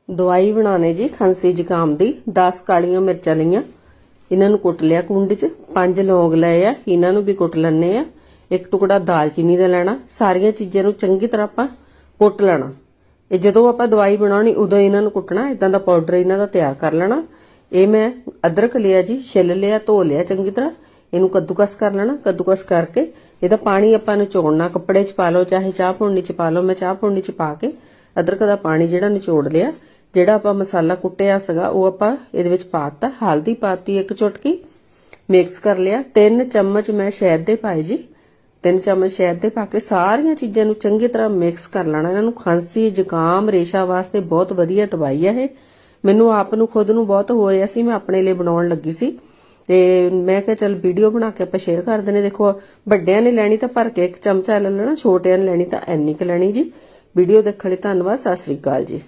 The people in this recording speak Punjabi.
दवाई बनाने जी खांसी जुकाम दी 10 कालियां मिर्चां लईआं इन्हां नूं कुट लिया कुंड च 5 लौंग लए आ इन्हां नूं भी कुट लैने आ एक टुकड़ा दालचीनी दा लेना सारियां चीज़ां नूं चंगी तरह आपां कुट लेना ਇਹ ਜਦੋਂ ਆਪਾਂ ਦਵਾਈ ਬਣਾਉਣੀ ਉਦੋਂ ਇਹਨਾਂ ਨੂੰ ਕੁੱਟਣਾ ਇਦਾਂ ਦਾ ਪਾਊਡਰ ਇਹਨਾਂ ਦਾ ਤਿਆਰ ਕਰ ਲੈਣਾ ਇਹ ਮੈਂ ਅਦਰਕ ਲਿਆ ਜੀ ਛਿੱਲ ਲਿਆ ਧੋ ਲਿਆ ਚੰਗੀ ਤਰ੍ਹਾਂ ਇਹਨੂੰ ਕੱਦੂਕਸ ਕਰ ਲੈਣਾ ਕੱਦੂਕਸ ਕਰਕੇ ਇਹਦਾ ਪਾਣੀ ਆਪਾਂ ਨਿਚੋੜਨਾ ਕੱਪੜੇ 'ਚ ਪਾ ਲਓ ਚਾਹੇ ਚਾਹ ਪੁਣਨੀ 'ਚ ਪਾ ਲਓ ਮੈਂ ਚਾਹ ਪੁਣਨੀ 'ਚ ਪਾ ਕੇ ਅਦਰਕ ਦਾ ਪਾਣੀ ਜਿਹੜਾ ਨਿਚੋੜ ਲਿਆ ਜਿਹੜਾ ਆਪਾਂ ਮਸਾਲਾ ਕੁੱਟਿਆ ਸੀਗਾ ਉਹ ਆਪਾਂ ਇਹਦੇ ਵਿੱਚ ਪਾਤਾ ਹਲਦੀ ਪਾਤੀ ਇੱਕ ਚੁਟਕੀ ਮਿਕਸ ਕਰ ਲਿਆ 3 ਚਮਚ ਮੈਂ ਸ਼ਹਿਦ ਦੇ ਪਾਏ ਜੀ 3 ਚਮਚ ਸ਼ਹਿਦ ਦੇ ਪਾ ਕੇ ਸਾਰੀਆਂ ਚੀਜ਼ਾਂ ਨੂੰ ਚੰਗੀ ਤਰ੍ਹਾਂ ਮਿਕਸ ਕਰ ਲੈਣਾ ਇਹਨਾਂ ਨੂੰ ਖਾਂਸੀ ਜ਼ੁਕਾਮ ਰੇਸ਼ਾ ਵਾਸਤੇ ਬਹੁਤ ਵਧੀਆ ਦਵਾਈ ਹੈ ਇਹ ਮੈਨੂੰ ਆਪ ਨੂੰ ਖੁਦ ਨੂੰ ਬਹੁਤ ਹੋਇਆ ਸੀ ਮੈਂ ਆਪਣੇ ਲਈ ਬਣਾਉਣ ਲੱਗੀ ਸੀ ਤੇ ਮੈਂ ਕਿਹਾ ਚਲ ਵੀਡੀਓ ਬਣਾ ਕੇ ਆਪਾਂ ਸ਼ੇਅਰ ਕਰ ਦਿੰਨੇ ਦੇਖੋ ਵੱਡਿਆਂ ਨੇ ਲੈਣੀ ਤਾਂ ਭਰ ਕੇ ਇੱਕ ਚਮਚਾ ਲੈ ਲੈਣਾ ਛੋਟਿਆਂ ਨੇ ਲੈਣੀ ਤਾਂ ਇੰਨੀ ਕੁ ਲੈਣੀ ਜੀ ਵੀਡੀਓ ਦੇਖਣ ਲਈ ਧੰਨਵਾਦ ਸਤਿ ਸ੍ਰੀ ਅਕਾਲ ਜੀ।